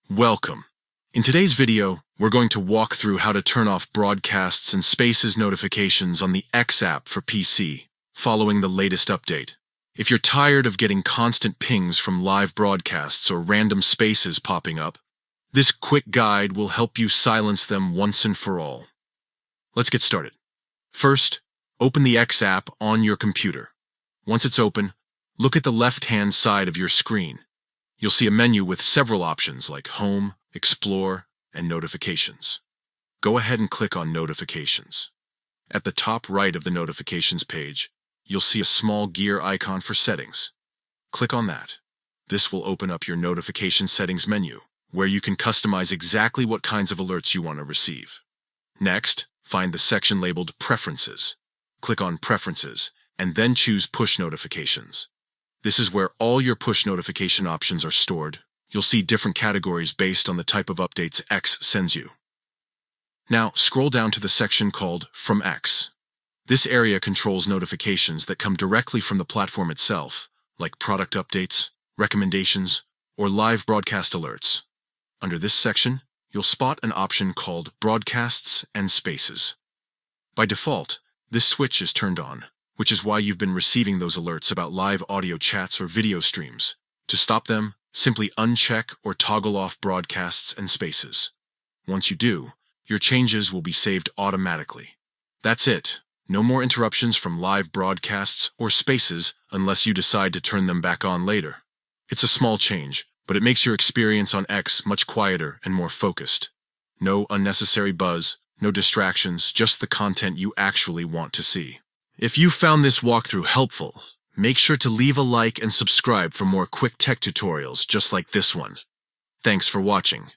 Welcome. In today's video, we're going to walk through how to turn off broadcasts and spaces notifications on the X app for PC, following the latest update. If you're tired of getting constant pings from live broadcasts or random spaces popping up, this quick guide will help you silence them once and for all. Let's get started. First, open the X app on your computer. Once it's open, look at the left-hand side of your screen. You'll see a menu with several options like Home, Explore, and Notifications. Go ahead and click on Notifications. At the top right of the Notifications page, you'll see a small gear icon for settings. Click on that. This will open up your Notification Settings menu, where you can customize exactly what kinds of alerts you want to receive. Next, find the section labeled Preferences. Click on Preferences, and then choose Push Notifications. This is where all your push notification options are stored. You'll see different categories based on the type of updates X sends you. Now, scroll down to the section called From X. This area controls notifications that come directly from the platform itself, like product updates, recommendations, or live broadcast alerts. Under this section, you'll spot an option called Broadcasts and Spaces. By default, this switch is turned on, which is why you've been receiving those alerts about live audio chats or video streams. To stop them, simply uncheck or toggle off broadcasts and spaces. Once you do, your changes will be saved automatically. That's it. No more interruptions from live broadcasts or spaces unless you decide to turn them back on later. It's a small change, but it makes your experience on X much quieter and more focused. No unnecessary buzz, no distractions, just the content you actually want to see. If you found this walkthrough helpful, make sure to leave a like and subscribe for more quick tech tutorials just like this one. Thanks for watching.